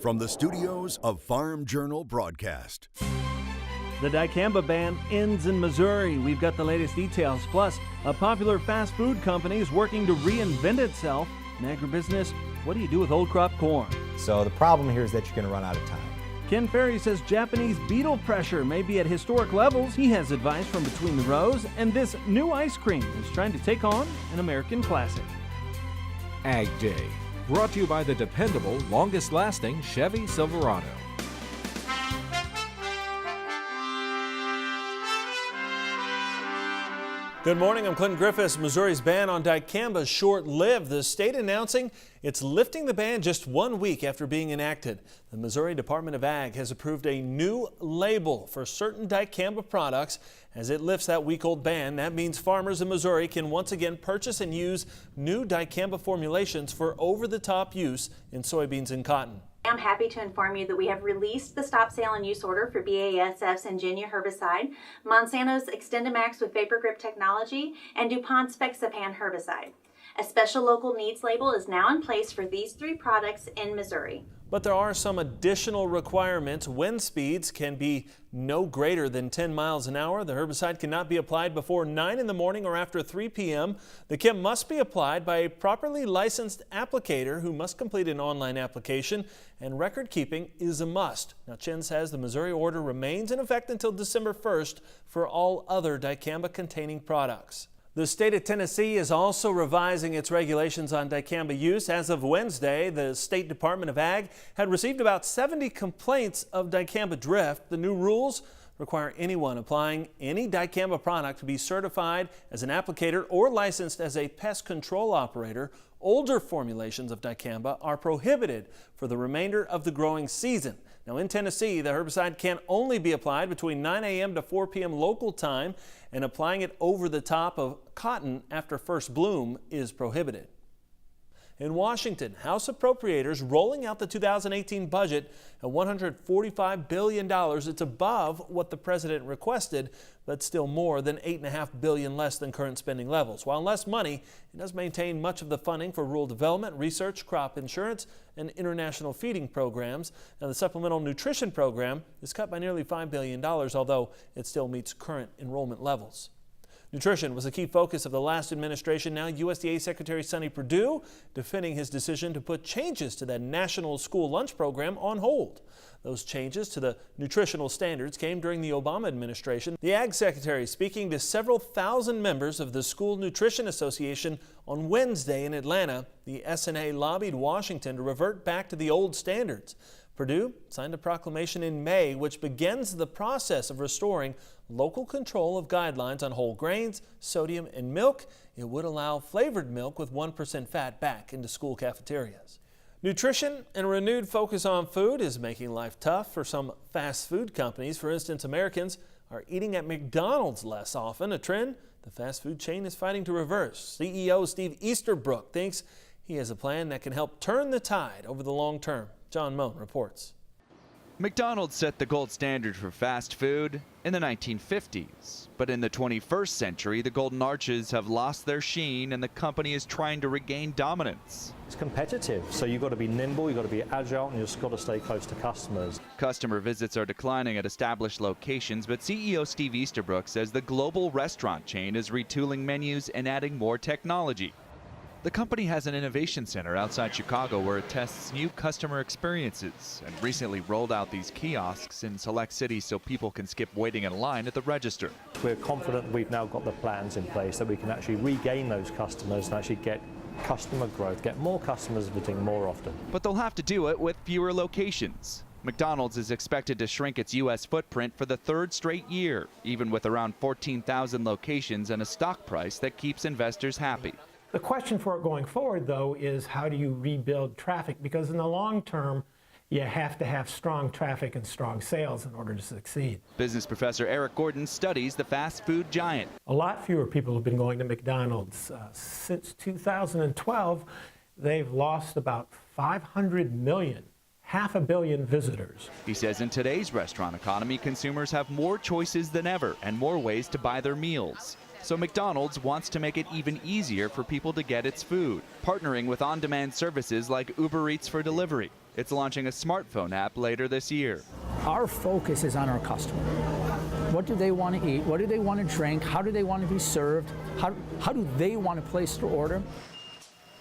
from the studios of Farm Journal Broadcast. The dicamba ban ends in Missouri. We've got the latest details. Plus, a popular fast food company is working to reinvent itself. In agribusiness, what do you do with old crop corn? So the problem here is that you're going to run out of time. Ken Ferry says Japanese beetle pressure may be at historic levels. He has advice from between the rows, and this new ice cream is trying to take on an American classic. Ag Day, brought to you by the dependable, longest-lasting Chevy Silverado. Good morning, I'm Clinton Griffiths. Missouri's ban on dicamba is short-lived. The state announcing it's lifting the ban just 1 week after being enacted. The Missouri Department of Ag has approved a new label for certain dicamba products. As it lifts that week-old ban, that means farmers in Missouri can once again purchase and use new dicamba formulations for over-the-top use in soybeans and cotton. I'm happy to inform you that we have released the stop sale and use order for BASF's Ingenia herbicide, Monsanto's XtendiMax with Vapor Grip technology, and DuPont's Fexapan herbicide. A special local needs label is now in place for these three products in Missouri. But there are some additional requirements. Wind speeds can be no greater than 10 miles an hour. The herbicide cannot be applied before 9 in the morning or after 3 p.m. The chem must be applied by a properly licensed applicator who must complete an online application, and record keeping is a must. Now, Chen says the Missouri order remains in effect until December 1st for all other dicamba-containing products. The state of Tennessee is also revising its regulations on dicamba use. As of Wednesday, the State Department of Ag had received about 70 complaints of dicamba drift. The new rules require anyone applying any dicamba product to be certified as an applicator or licensed as a pest control operator. Older formulations of dicamba are prohibited for the remainder of the growing season. Now, in Tennessee, the herbicide can only be applied between 9 a.m. to 4 p.m. local time, and applying it over the top of cotton after first bloom is prohibited. In Washington, House appropriators rolling out the 2018 budget at $145 billion. It's above what the president requested, but still more than $8.5 billion less than current spending levels. While less money, it does maintain much of the funding for rural development, research, crop insurance, and international feeding programs. Now, the Supplemental Nutrition Program is cut by nearly $5 billion, although it still meets current enrollment levels. Nutrition was a key focus of the last administration. Now USDA Secretary Sonny Perdue defending his decision to put changes to that national school lunch program on hold. Those changes to the nutritional standards came during the Obama administration. The Ag Secretary speaking to several thousand members of the School Nutrition Association on Wednesday in Atlanta. The SNA lobbied Washington to revert back to the old standards. Perdue signed a proclamation in May which begins the process of restoring local control of guidelines on whole grains, sodium, and milk. It would allow flavored milk with 1% fat back into school cafeterias. Nutrition and a renewed focus on food is making life tough for some fast food companies. For instance, Americans are eating at McDonald's less often, a trend the fast food chain is fighting to reverse. CEO Steve Easterbrook thinks he has a plan that can help turn the tide over the long term. John Moan reports. McDonald's set the gold standard for fast food in the 1950s. But in the 21st century, the Golden Arches have lost their sheen and the company is trying to regain dominance. It's competitive, so you've got to be nimble, you've got to be agile, and you've just got to stay close to customers. Customer visits are declining at established locations, but CEO Steve Easterbrook says the global restaurant chain is retooling menus and adding more technology. The company has an innovation center outside Chicago where it tests new customer experiences and recently rolled out these kiosks in select cities so people can skip waiting in line at the register. We're confident we've now got the plans in place that we can actually regain those customers and actually get customer growth, get more customers visiting more often. But they'll have to do it with fewer locations. McDonald's is expected to shrink its U.S. footprint for the third straight year, even with around 14,000 locations and a stock price that keeps investors happy. The question for it going forward, though, is how do you rebuild traffic? Because in the long term, you have to have strong traffic and strong sales in order to succeed. Business professor Eric Gordon studies the fast food giant. A lot fewer people have been going to McDonald's. Since 2012, they've lost about 500 million, half a billion visitors. He says in today's restaurant economy, consumers have more choices than ever and more ways to buy their meals. So McDonald's wants to make it even easier for people to get its food, partnering with on-demand services like Uber Eats for delivery. It's launching a smartphone app later this year. Our focus is on our customer. What do they want to eat? What do they want to drink? How do they want to be served? How do they want to place their order?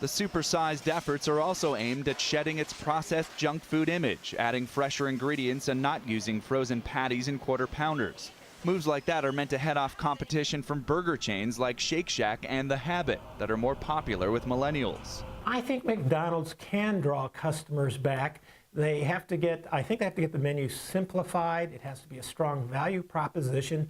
The supersized efforts are also aimed at shedding its processed junk food image, adding fresher ingredients and not using frozen patties and quarter pounders. Moves like that are meant to head off competition from burger chains like Shake Shack and The Habit that are more popular with millennials. I think McDonald's can draw customers back. I think they have to get the menu simplified. It has to be a strong value proposition.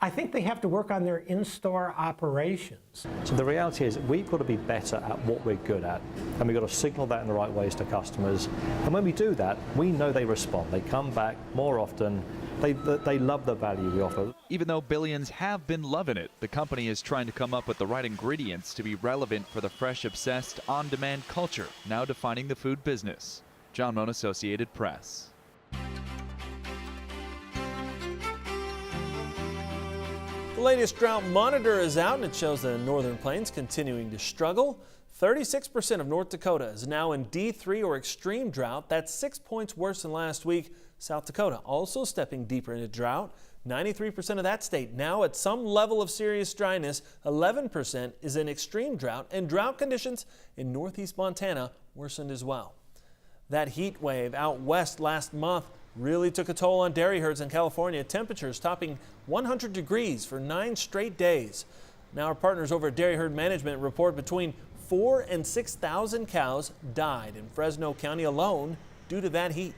I think they have to work on their in-store operations. So the reality is we've got to be better at what we're good at, and we've got to signal that in the right ways to customers. And when we do that, we know they respond. They come back more often. They love the value we offer. Even though billions have been loving it, the company is trying to come up with the right ingredients to be relevant for the fresh-obsessed, on-demand culture now defining the food business. John Moan, Associated Press. The latest drought monitor is out and it shows the northern plains continuing to struggle. 36% of North Dakota is now in D3 or extreme drought. That's 6 points worse than last week. South Dakota also stepping deeper into drought. 93% of that state now at some level of serious dryness. 11% is in extreme drought, and drought conditions in northeast Montana worsened as well. That heat wave out west last month really took a toll on dairy herds in California. Temperatures topping 100 degrees for 9 straight days. Now our partners over at Dairy Herd Management report between 4,000 and 6,000 cows died in Fresno County alone due to that heat.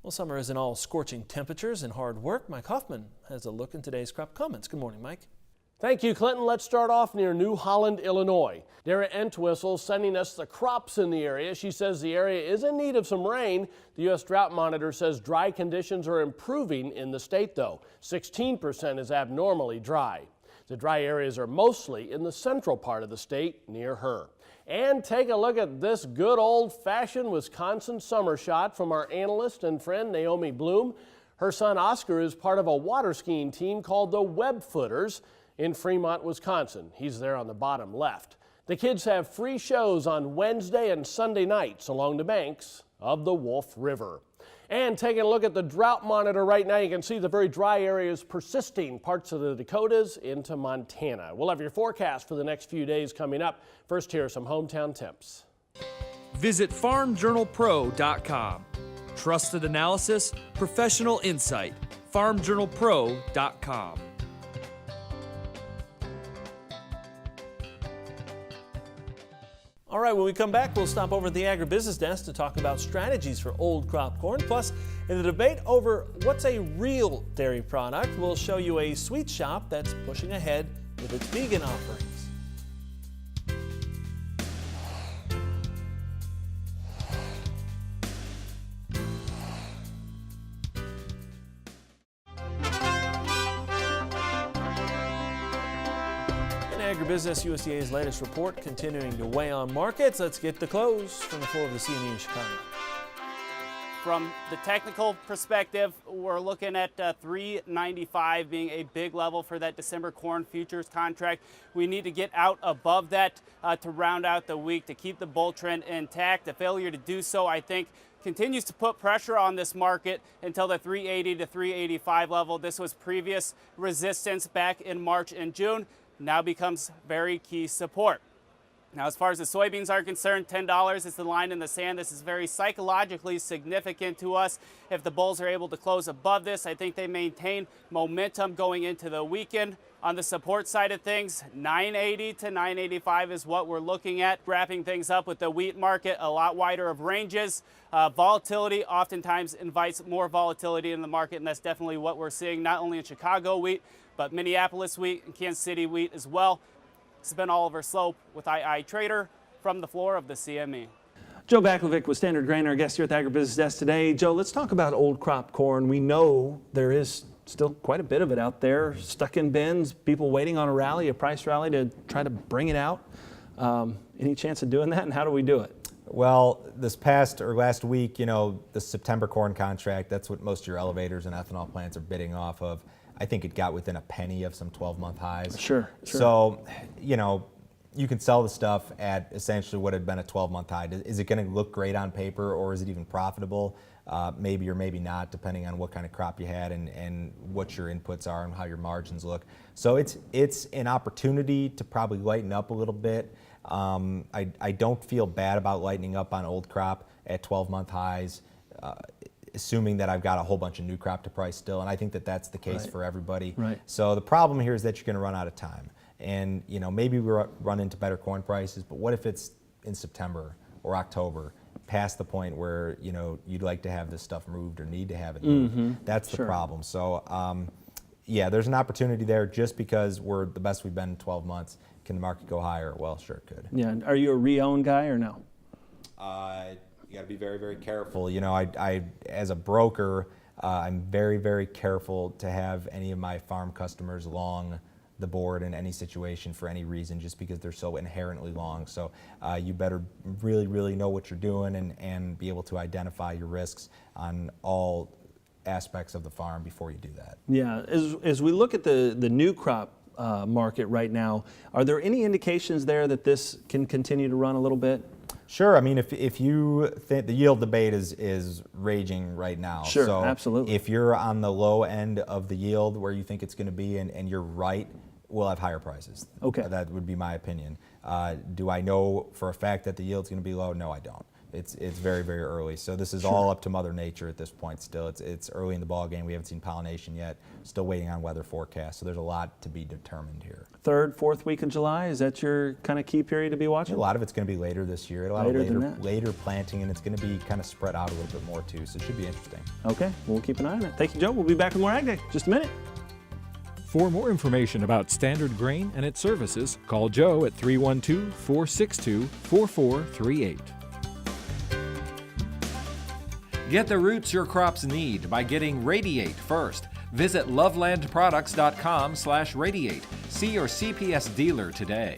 Well, summer isn't all scorching temperatures and hard work. Mike Hoffman has a look in today's crop comments. Good morning, Mike. Thank you, Clinton. Let's start off near New Holland, Illinois. Dara Entwistle sending us the crops in the area. She says the area is in need of some rain. The U.S. Drought Monitor says dry conditions are improving in the state, though. 16% is abnormally dry. The dry areas are mostly in the central part of the state near her. And take a look at this good old-fashioned Wisconsin summer shot from our analyst and friend Naomi Bloom. Her son Oscar is part of a water skiing team called the Web Footers in Fremont, Wisconsin. He's there on the bottom left. The kids have free shows on Wednesday and Sunday nights along the banks of the Wolf River. And taking a look at the drought monitor right now, you can see the very dry areas persisting parts of the Dakotas into Montana. We'll have your forecast for the next few days coming up. First, here are some hometown temps. Visit farmjournalpro.com. Trusted analysis, professional insight. farmjournalpro.com. All right, when we come back, we'll stop over at the agribusiness desk to talk about strategies for old crop corn. Plus, in the debate over what's a real dairy product, we'll show you a sweet shop that's pushing ahead with its vegan offerings. Agribusiness, USDA's latest report continuing to weigh on markets. Let's get the close from the floor of the CME in Chicago. From the technical perspective, we're looking at $3.95 being a big level for that December corn futures contract. We need to get out above that to round out the week to keep the bull trend intact. The failure to do so, I think, continues to put pressure on this market until the 380 to 385 level. This was previous resistance back in March and June. Now becomes very key support. Now, as far as the soybeans are concerned, $10 is the line in the sand. This is very psychologically significant to us. If the bulls are able to close above this, I think they maintain momentum going into the weekend. On the support side of things, 980 to 985 is what we're looking at. Wrapping things up with the wheat market, a lot wider of ranges. Volatility oftentimes invites more volatility in the market, and that's definitely what we're seeing, not only in Chicago wheat, but Minneapolis wheat and Kansas City wheat as well. This has been Oliver Slope with II Trader from the floor of the CME. Joe Baklovic with Standard Grain, our guest here at the Agribusiness Desk today. Joe, let's talk about old crop corn. We know there is still quite a bit of it out there, stuck in bins, people waiting on a price rally to try to bring it out. Any chance of doing that, and how do we do it? Well, last week, the September corn contract, that's what most of your elevators and ethanol plants are bidding off of. I think it got within a penny of some 12-month highs. Sure. So, you can sell the stuff at essentially what had been a 12-month high. Is it going to look great on paper, or is it even profitable? Maybe or maybe not, depending on what kind of crop you had and what your inputs are and how your margins look. So it's an opportunity to probably lighten up a little bit. I don't feel bad about lightening up on old crop at 12-month highs, assuming that I've got a whole bunch of new crop to price still, and I think that that's the case for everybody. Right. So the problem here is that you're going to run out of time. And maybe we run into better corn prices, but what if it's in September or October, past the point where you'd like to have this stuff moved or need to have it moved? That's the problem. So yeah, there's an opportunity there. Just because we're the best we've been in 12 months, can the market go higher? Well, sure it could. Yeah. Are you a re-own guy or no? You got to be very, very careful. I as a broker, I'm very, very careful to have any of my farm customers long the board in any situation for any reason, just because they're so inherently long. So you better really, really know what you're doing and be able to identify your risks on all aspects of the farm before you do that. Yeah, as we look at the new crop market right now, are there any indications there that this can continue to run a little bit? Sure. I mean, if you think the yield debate is raging right now. Sure, so absolutely. If you're on the low end of the yield where you think it's going to be and you're right, we'll have higher prices. Okay. That would be my opinion. Do I know for a fact that the yield's going to be low? No, I don't. It's very, very early. So this is all up to Mother Nature at this point still. It's early in the ball game. We haven't seen pollination yet. Still waiting on weather forecasts. So there's a lot to be determined here. 3rd, 4th week in July, is that your kind of key period to be watching? A lot of it's going to be later this year. A lot of later planting, and it's going to be kind of spread out a little bit more too. So it should be interesting. Okay, we'll keep an eye on it. Thank you, Joe. We'll be back with more Ag Day in just a minute. For more information about Standard Grain and its services, call Joe at 312-462-4438. Get the roots your crops need by getting Radiate first. Visit lovelandproducts.com/radiate. See your CPS dealer today.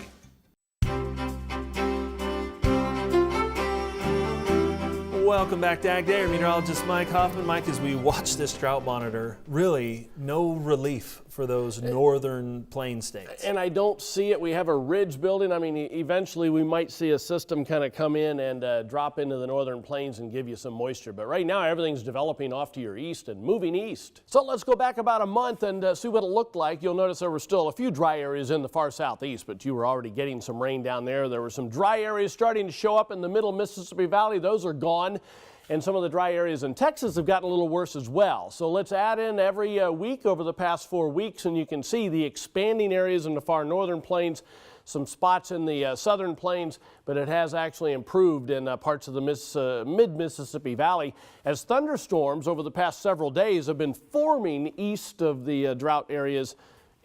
Welcome back to Ag Day. Our meteorologist Mike Hoffman. Mike, as we watch this drought monitor, really no relief for those northern plain states. And I don't see it. We have a ridge building. I mean, eventually we might see a system kind of come in and drop into the northern plains and give you some moisture. But right now everything's developing off to your east and moving east. So let's go back about a month and see what it looked like. You'll notice there were still a few dry areas in the far southeast, but you were already getting some rain down there. There were some dry areas starting to show up in the middle Mississippi Valley. Those are gone. And some of the dry areas in Texas have gotten a little worse as well. So let's add in every week over the past 4 weeks, and you can see the expanding areas in the far northern plains, some spots in the southern plains, but it has actually improved in parts of the mid-Mississippi Valley as thunderstorms over the past several days have been forming east of the drought areas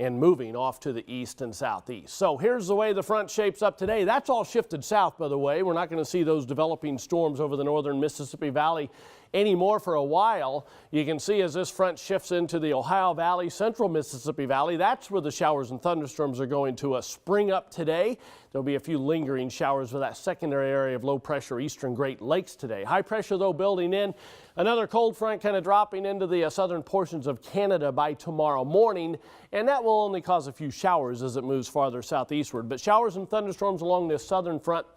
and moving off to the east and southeast. So here's the way the front shapes up today. That's all shifted south, by the way. We're not going to see those developing storms over the northern Mississippi Valley anymore for a while. You can see as this front shifts into the Ohio Valley, central Mississippi Valley, that's where the showers and thunderstorms are going to spring up today. There'll be a few lingering showers with that secondary area of low pressure eastern Great Lakes today. High pressure though building in. Another cold front kind of dropping into the southern portions of Canada by tomorrow morning, and that will only cause a few showers as it moves farther southeastward. But showers and thunderstorms along this southern front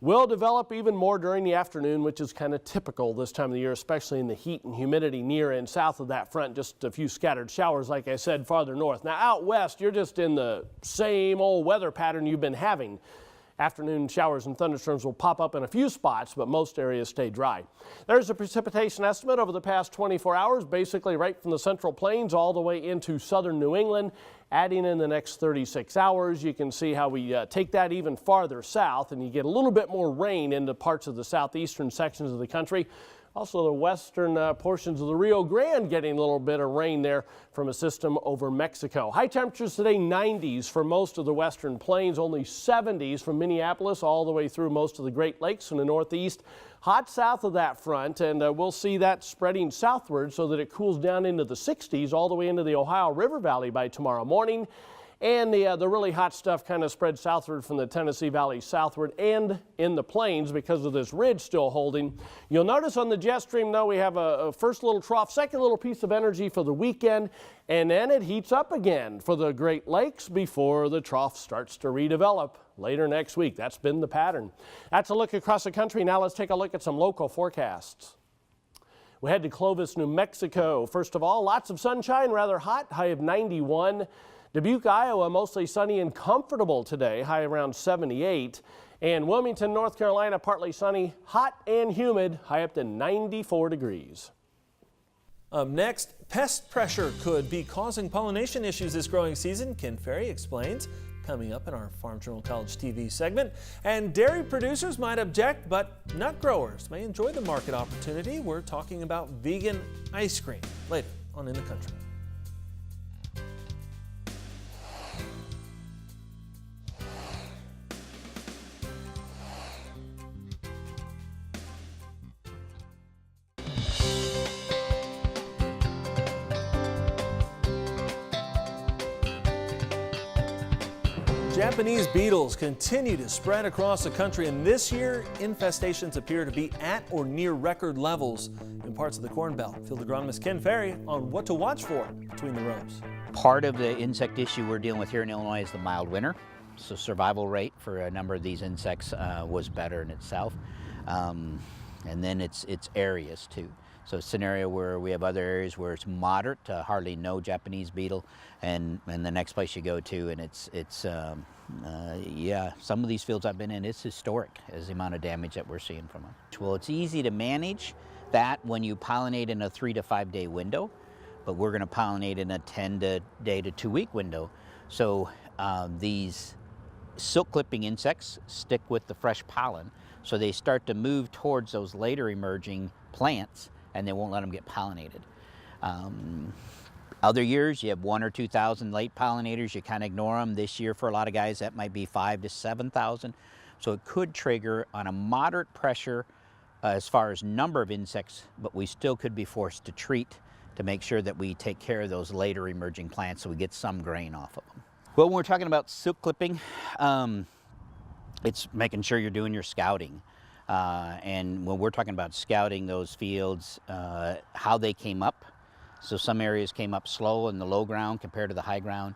will develop even more during the afternoon, which is kind of typical this time of the year, especially in the heat and humidity near and south of that front. Just a few scattered showers, like I said, farther north. Now out west, you're just in the same old weather pattern you've been having. Afternoon showers and thunderstorms will pop up in a few spots, but most areas stay dry. There's a precipitation estimate over the past 24 hours, basically right from the central plains all the way into southern New England. Adding in the next 36 hours, you can see how we take that even farther south, and you get a little bit more rain into parts of the southeastern sections of the country. Also the western portions of the Rio Grande getting a little bit of rain there from a system over Mexico. High temperatures today, 90s for most of the western plains, only 70s from Minneapolis all the way through most of the Great Lakes in the northeast. Hot south of that front, and we'll see that spreading southward so that it cools down into the 60s all the way into the Ohio River Valley by tomorrow morning. And the really hot stuff kind of spread southward from the Tennessee Valley southward and in the plains because of this ridge still holding. You'll notice on the jet stream, though, we have a first little trough, second little piece of energy for the weekend, and then it heats up again for the Great Lakes before the trough starts to redevelop later next week. That's been the pattern. That's a look across the country. Now let's take a look at some local forecasts. We head to Clovis, New Mexico. First of all, lots of sunshine, rather hot, high of 91. Dubuque, Iowa, mostly sunny and comfortable today, high around 78. And Wilmington, North Carolina, partly sunny, hot and humid, high up to 94 degrees. Up next, pest pressure could be causing pollination issues this growing season. Ken Ferry explains, coming up in our Farm Journal College TV segment. And dairy producers might object, but nut growers may enjoy the market opportunity. We're talking about vegan ice cream later on In the Country. Japanese beetles continue to spread across the country, and this year infestations appear to be at or near record levels in parts of the Corn Belt. Field agronomist Ken Ferry on what to watch for between the rows. Part of the insect issue we're dealing with here in Illinois is the mild winter. So survival rate for a number of these insects was better in itself. And then it's areas too. So a scenario where we have other areas where it's moderate, hardly no Japanese beetle, and the next place you go to, and yeah, some of these fields I've been in, it's historic as the amount of damage that we're seeing from them. Well, it's easy to manage that when you pollinate in a 3 to 5 day window, but we're going to pollinate in a 10 day to 2 week window. So these silk clipping insects stick with the fresh pollen, so they start to move towards those later emerging plants, and they won't let them get pollinated. Other years, you have 1,000 or 2,000 late pollinators, you kind of ignore them. This year, for a lot of guys, that might be 5,000 to 7,000. So it could trigger on a moderate pressure as far as number of insects, but we still could be forced to treat to make sure that we take care of those later emerging plants so we get some grain off of them. Well, when we're talking about silk clipping, it's making sure you're doing your scouting. And when we're talking about scouting those fields, how they came up. So some areas came up slow in the low ground compared to the high ground.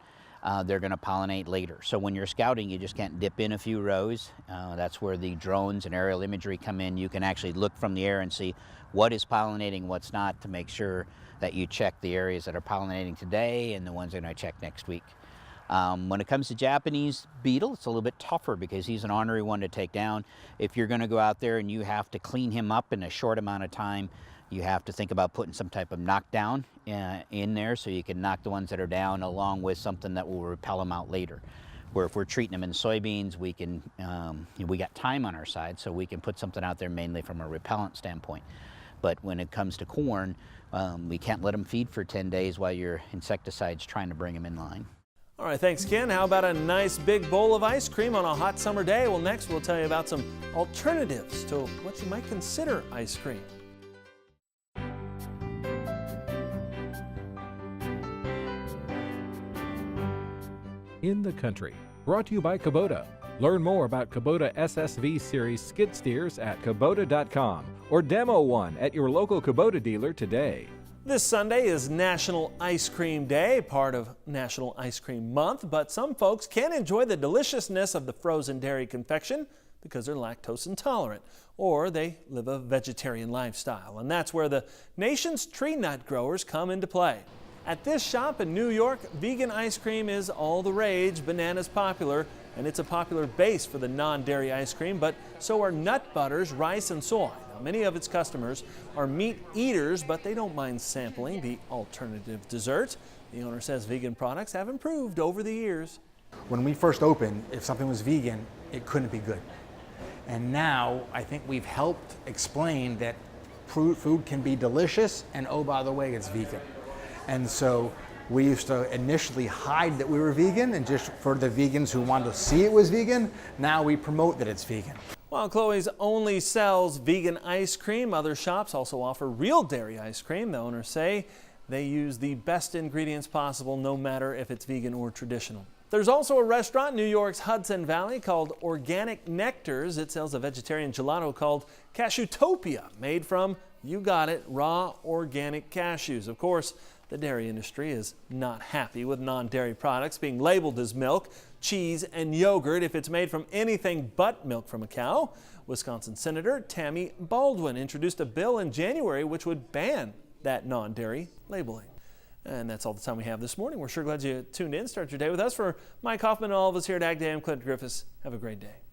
They're going to pollinate later. So when you're scouting, you just can't dip in a few rows. That's where the drones and aerial imagery come in. You can actually look from the air and see what is pollinating, what's not, to make sure that you check the areas that are pollinating today and the ones that are going to check next week. When it comes to Japanese beetle, it's a little bit tougher because he's an ornery one to take down. If you're going to go out there and you have to clean him up in a short amount of time, you have to think about putting some type of knockdown in there so you can knock the ones that are down along with something that will repel them out later. Where if we're treating them in soybeans, we can, we got time on our side, so we can put something out there mainly from a repellent standpoint. But when it comes to corn, we can't let them feed for 10 days while your insecticide's trying to bring them in line. All right, thanks, Ken. How about a nice big bowl of ice cream on a hot summer day? Well, next we'll tell you about some alternatives to what you might consider ice cream. In the Country, brought to you by Kubota. Learn more about Kubota SSV Series skid steers at Kubota.com or demo one at your local Kubota dealer today. This Sunday is National Ice Cream Day, part of National Ice Cream Month, but some folks can't enjoy the deliciousness of the frozen dairy confection because they're lactose intolerant or they live a vegetarian lifestyle. And that's where the nation's tree nut growers come into play. At this shop in New York, vegan ice cream is all the rage. Banana's popular, and it's a popular base for the non-dairy ice cream, but so are nut butters, rice, and soy. Now, many of its customers are meat eaters, but they don't mind sampling the alternative dessert. The owner says vegan products have improved over the years. When we first opened, if something was vegan, it couldn't be good. And now I think we've helped explain that food can be delicious, and oh, by the way, it's vegan. And so we used to initially hide that we were vegan, and just for the vegans who wanted to see it was vegan, now we promote that it's vegan. While Chloe's only sells vegan ice cream, other shops also offer real dairy ice cream. The owners say they use the best ingredients possible, no matter if it's vegan or traditional. There's also a restaurant in New York's Hudson Valley called Organic Nectars. It sells a vegetarian gelato called Cashewtopia, made from, you got it, raw organic cashews. Of course, the dairy industry is not happy with non-dairy products being labeled as milk, cheese, and yogurt if it's made from anything but milk from a cow. Wisconsin Senator Tammy Baldwin introduced a bill in January which would ban that non-dairy labeling. And that's all the time we have this morning. We're sure glad you tuned in. Start your day with us. For Mike Hoffman and all of us here at Agday, I'm Clint Griffiths. Have a great day.